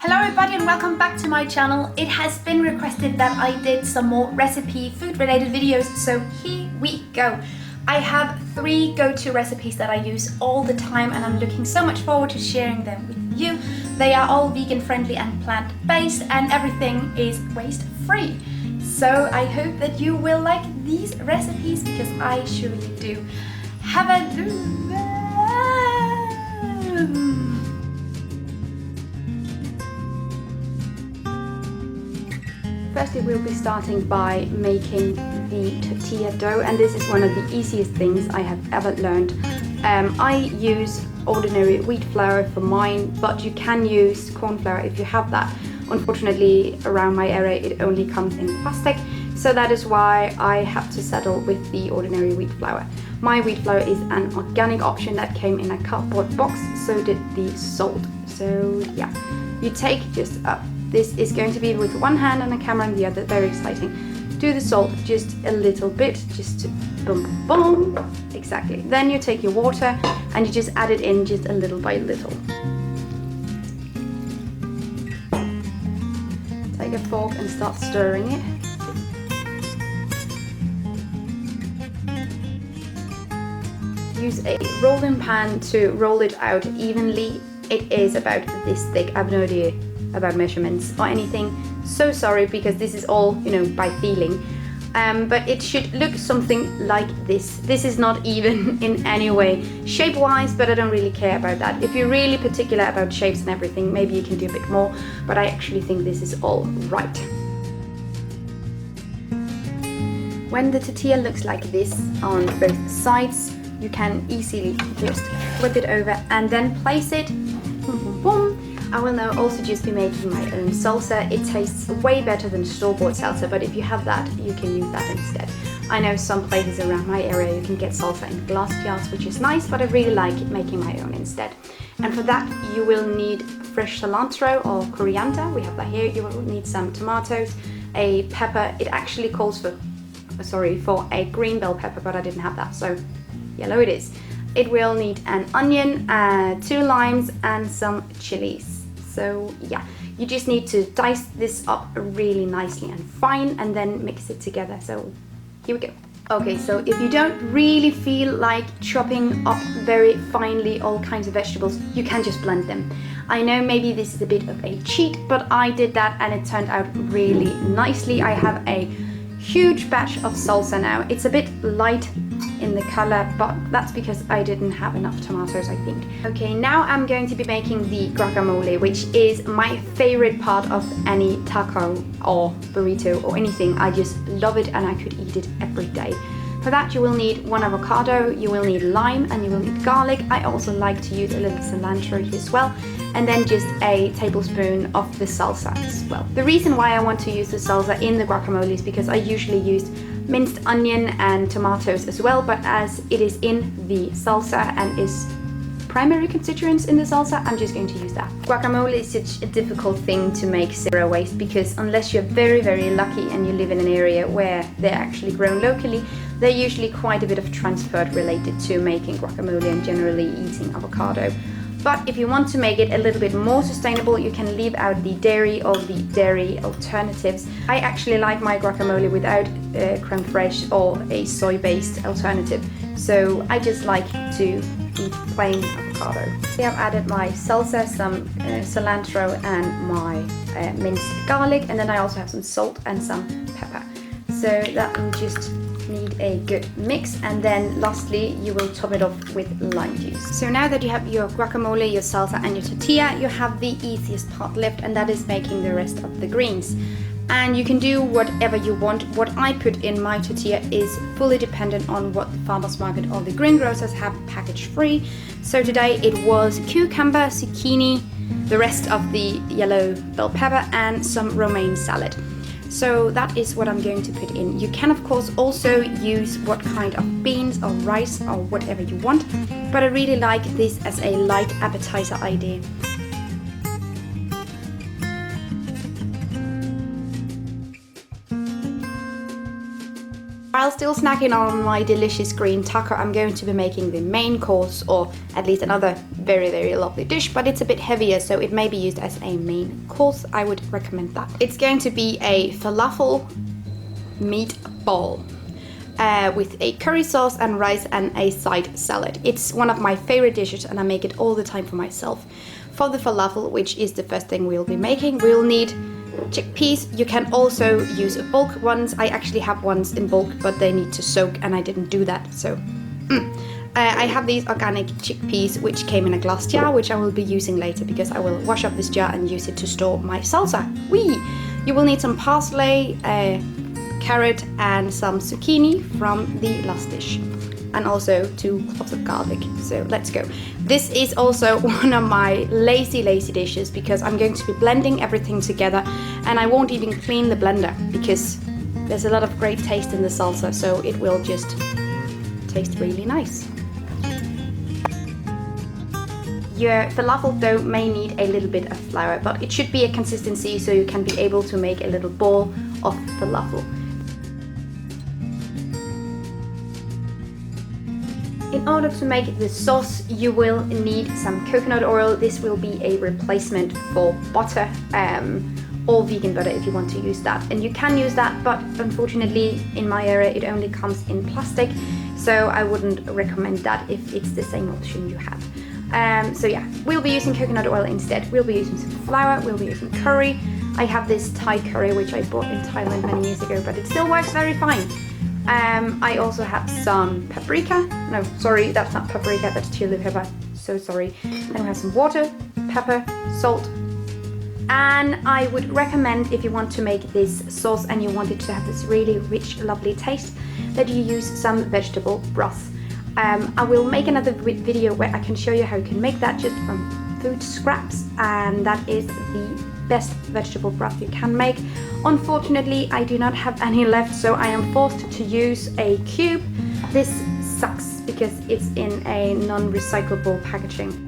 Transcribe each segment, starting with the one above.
Hello everybody and welcome back to my channel. It has been requested that I did some more recipe food related videos, so here we go. I have 3 go-to recipes that I use all the time and I'm looking so much forward to sharing them with you. They are all vegan friendly and plant-based and everything is waste free. So I hope that you will like these recipes because I surely do. Have a look. Firstly, we'll be starting by making the tortilla dough, and this is one of the easiest things I have ever learned. I use ordinary wheat flour for mine, but you can use corn flour if you have that. Unfortunately, around my area it only comes in plastic, so that is why I have to settle with the ordinary wheat flour. My wheat flour is an organic option that came in a cardboard box, so did the salt. So yeah, you take just up. This is going to be with one hand and a camera in the other, very exciting. Do the salt just a little bit, just to boom, boom, boom, exactly. Then you take your water and you just add it in just a little by little. Take a fork and start stirring it. Use a rolling pan to roll it out evenly. It is about this thick. I have no idea about measurements or anything, so sorry, because this is all, by feeling, but it should look something like this. This is not even in any way shape wise, but I don't really care about that. If you're really particular about shapes and everything, maybe you can do a bit more, but I actually think this is all right. When the tortilla looks like this on both sides, you can easily just flip it over and then place it. Boom, boom, boom. I will now also just be making my own salsa. It tastes way better than store-bought salsa, but if you have that, you can use that instead. I know some places around my area you can get salsa in glass jars, which is nice, but I really like making my own instead. And for that, you will need fresh cilantro or coriander. We have that here. You will need some tomatoes, a pepper. It actually calls for a green bell pepper, but I didn't have that, so yellow it is. It will need an onion, 2 limes, and some chilies. So yeah, you just need to dice this up really nicely and fine and then mix it together. So here we go. Okay, so if you don't really feel like chopping up very finely all kinds of vegetables, you can just blend them. I know maybe this is a bit of a cheat, but I did that and it turned out really nicely. I have a huge batch of salsa now. It's a bit light in the color, but that's because I didn't have enough tomatoes, I think. Okay, now I'm going to be making the guacamole, which is my favorite part of any taco or burrito or anything. I just love it and I could eat it every day. For that you will need 1 avocado, you will need lime, and you will need garlic. I also like to use a little cilantro here as well, and then just a tablespoon of the salsa as well. The reason why I want to use the salsa in the guacamole is because I usually use minced onion and tomatoes as well, but as it is in the salsa and is primary constituents in the salsa, I'm just going to use that. Guacamole is such a difficult thing to make zero waste because unless you're very, very lucky and you live in an area where they're actually grown locally, they're usually quite a bit of transport related to making guacamole and generally eating avocado. But if you want to make it a little bit more sustainable, you can leave out the dairy or the dairy alternatives. I actually like my guacamole without creme fraiche or a soy-based alternative. So I just like to eat plain avocado. I have added my salsa, some cilantro and my minced garlic, and then I also have some salt and some pepper. So that will just need a good mix, and then lastly you will top it off with lime juice. So now that you have your guacamole, your salsa and your tortilla, you have the easiest part left, and that is making the rest of the greens. And you can do whatever you want. What I put in my tortilla is fully dependent on what the farmers market or the greengrocers have packaged free. So today it was cucumber, zucchini, the rest of the yellow bell pepper and some romaine salad. So that is what I'm going to put in. You can of course also use what kind of beans or rice or whatever you want, but I really like this as a light appetizer idea. While still snacking on my delicious green taco, I'm going to be making the main course, or at least another very, very lovely dish, but it's a bit heavier, so it may be used as a main course. I would recommend that. It's going to be a falafel meatball with a curry sauce and rice and a side salad. It's one of my favorite dishes and I make it all the time for myself. For the falafel, which is the first thing we'll be making, we'll need chickpeas. You can also use bulk ones. I actually have ones in bulk, but they need to soak and I didn't do that, so I have these organic chickpeas which came in a glass jar, which I will be using later because I will wash up this jar and use it to store my salsa. Whee! You will need some parsley, carrot and some zucchini from the last dish, and also 2 cloves of garlic. So let's go. This is also one of my lazy dishes because I'm going to be blending everything together and I won't even clean the blender because there's a lot of great taste in the salsa, so it will just taste really nice. Your falafel dough may need a little bit of flour, but it should be a consistency so you can be able to make a little ball of falafel. In order to make the sauce, you will need some coconut oil. This will be a replacement for butter, or vegan butter if you want to use that. And you can use that, but unfortunately in my area it only comes in plastic, so I wouldn't recommend that if it's the same option you have. So yeah, we'll be using coconut oil instead. We'll be using some flour, we'll be using curry. I have this Thai curry which I bought in Thailand many years ago, but it still works very fine. I also have some paprika. No, sorry, that's not paprika, that's chili pepper. So sorry. Then we have some water, pepper, salt. And I would recommend, if you want to make this sauce and you want it to have this really rich, lovely taste, that you use some vegetable broth. I will make another video where I can show you how you can make that just from food scraps, and that is the best vegetable broth you can make. Unfortunately, I do not have any left, so I am forced to use a cube. This sucks because it's in a non-recyclable packaging.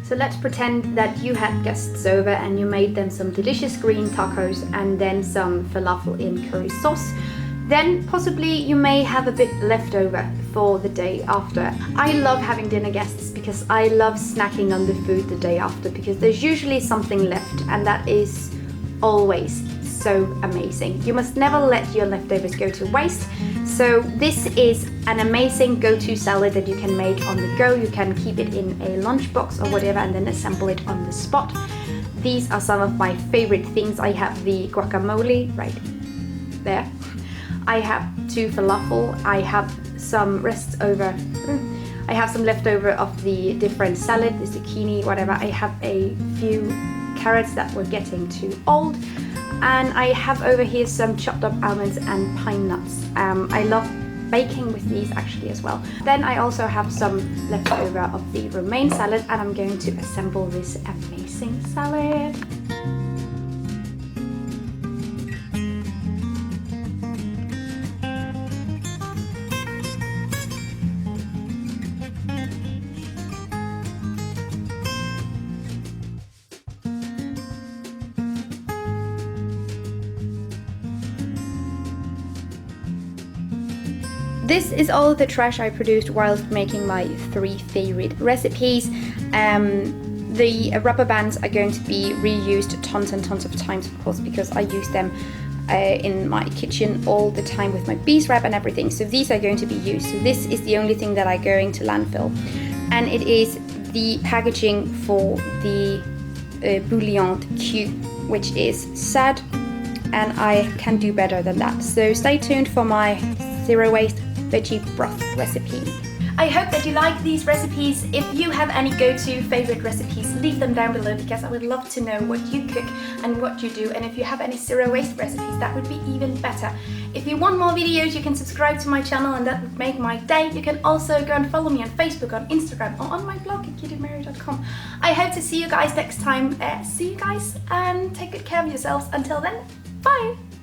So let's pretend that you had guests over and you made them some delicious green tacos and then some falafel in curry sauce. Then possibly you may have a bit left over for the day after. I love having dinner guests because I love snacking on the food the day after, because there's usually something left and that is always so amazing. You must never let your leftovers go to waste. So this is an amazing go-to salad that you can make on the go. You can keep it in a lunchbox or whatever and then assemble it on the spot. These are some of my favorite things. I have the guacamole right there. I have 2 falafel. I have some rest over. I have some leftover of the different salad, the zucchini, whatever. I have a few carrots that were getting too old. And I have over here some chopped up almonds and pine nuts. I love baking with these actually as well. Then I also have some leftover of the romaine salad and I'm going to assemble this amazing salad. This is all the trash I produced whilst making my 3 favorite recipes. The rubber bands are going to be reused tons and tons of times, of course, because I use them in my kitchen all the time with my bees wrap and everything. So these are going to be used. So this is the only thing that I go into landfill. And it is the packaging for the bouillon cube, which is sad, and I can do better than that. So stay tuned for my zero waste veggie broth recipe. I hope that you like these recipes. If you have any go-to favorite recipes, leave them down below because I would love to know what you cook and what you do, and if you have any zero waste recipes, that would be even better. If you want more videos, you can subscribe to my channel and that would make my day. You can also go and follow me on Facebook, on Instagram, or on my blog at kittymerry.com. I hope to see you guys next time. See you guys and take good care of yourselves. Until then, bye!